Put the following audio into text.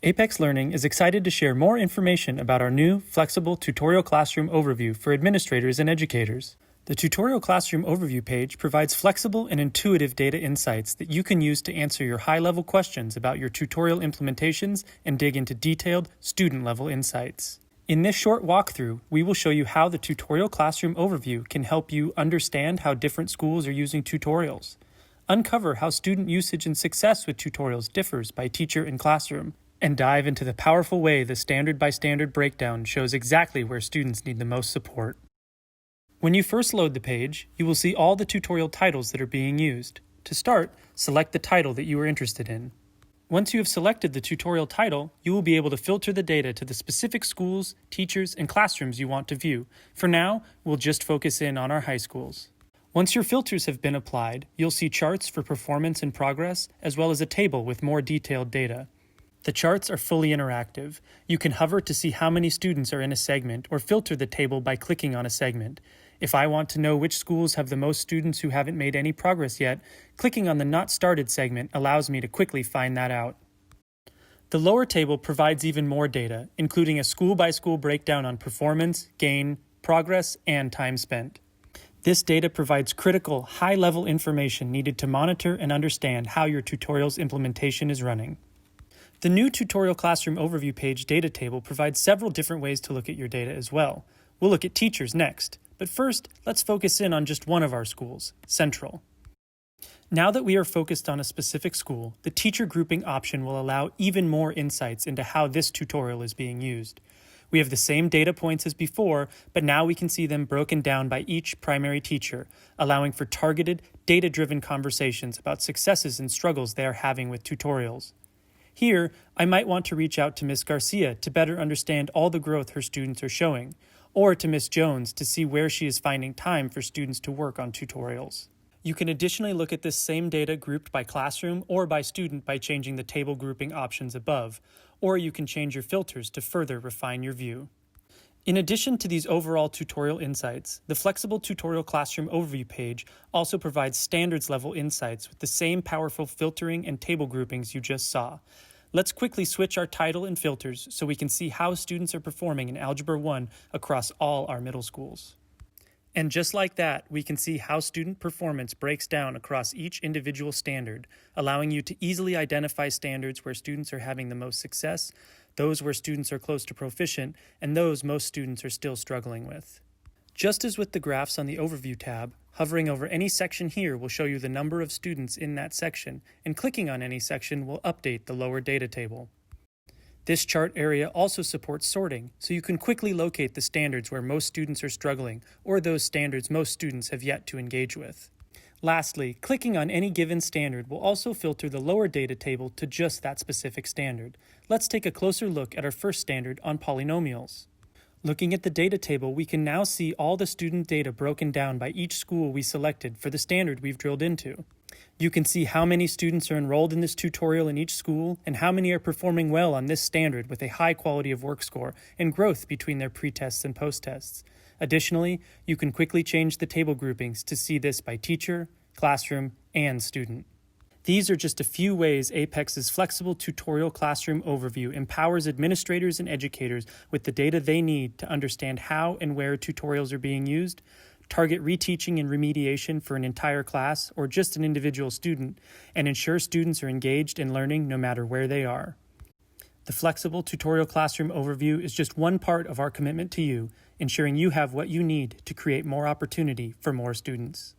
Apex Learning is excited to share more information about our new, flexible tutorial classroom overview for administrators and educators. The Tutorial Classroom Overview page provides flexible and intuitive data insights that you can use to answer your high-level questions about your tutorial implementations and dig into detailed, student-level insights. In this short walkthrough, we will show you how the Tutorial Classroom Overview can help you understand how different schools are using tutorials, uncover how student usage and success with tutorials differs by teacher and classroom, and dive into the powerful way the standard-by-standard breakdown shows exactly where students need the most support. When you first load the page, you will see all the tutorial titles that are being used. To start, select the title that you are interested in. Once you have selected the tutorial title, you will be able to filter the data to the specific schools, teachers, and classrooms you want to view. For now, we'll just focus in on our high schools. Once your filters have been applied, you'll see charts for performance and progress, as well as a table with more detailed data. The charts are fully interactive. You can hover to see how many students are in a segment or filter the table by clicking on a segment. If I want to know which schools have the most students who haven't made any progress yet, clicking on the Not Started segment allows me to quickly find that out. The lower table provides even more data, including a school-by-school breakdown on performance, gain, progress, and time spent. This data provides critical, high-level information needed to monitor and understand how your tutorial's implementation is running. The new Tutorial Classroom Overview page data table provides several different ways to look at your data as well. We'll look at teachers next, but first, let's focus in on just one of our schools, Central. Now that we are focused on a specific school, the teacher grouping option will allow even more insights into how this tutorial is being used. We have the same data points as before, but now we can see them broken down by each primary teacher, allowing for targeted, data-driven conversations about successes and struggles they are having with tutorials. Here, I might want to reach out to Ms. Garcia to better understand all the growth her students are showing, or to Ms. Jones to see where she is finding time for students to work on tutorials. You can additionally look at this same data grouped by classroom or by student by changing the table grouping options above, or you can change your filters to further refine your view. In addition to these overall tutorial insights, the Flexible Tutorial Classroom Overview page also provides standards-level insights with the same powerful filtering and table groupings you just saw. Let's quickly switch our title and filters so we can see how students are performing in Algebra 1 across all our middle schools. And just like that, we can see how student performance breaks down across each individual standard, allowing you to easily identify standards where students are having the most success, those where students are close to proficient, and those most students are still struggling with. Just as with the graphs on the Overview tab, hovering over any section here will show you the number of students in that section, and clicking on any section will update the lower data table. This chart area also supports sorting, so you can quickly locate the standards where most students are struggling, or those standards most students have yet to engage with. Lastly, clicking on any given standard will also filter the lower data table to just that specific standard. Let's take a closer look at our first standard on polynomials. Looking at the data table, we can now see all the student data broken down by each school we selected for the standard we've drilled into. You can see how many students are enrolled in this tutorial in each school and how many are performing well on this standard with a high quality of work score and growth between their pre-tests and post-tests. Additionally, you can quickly change the table groupings to see this by teacher, classroom, and student. These are just a few ways Apex's Flexible Tutorial Classroom Overview empowers administrators and educators with the data they need to understand how and where tutorials are being used, target reteaching and remediation for an entire class or just an individual student, and ensure students are engaged in learning no matter where they are. The Flexible Tutorial Classroom Overview is just one part of our commitment to you, ensuring you have what you need to create more opportunity for more students.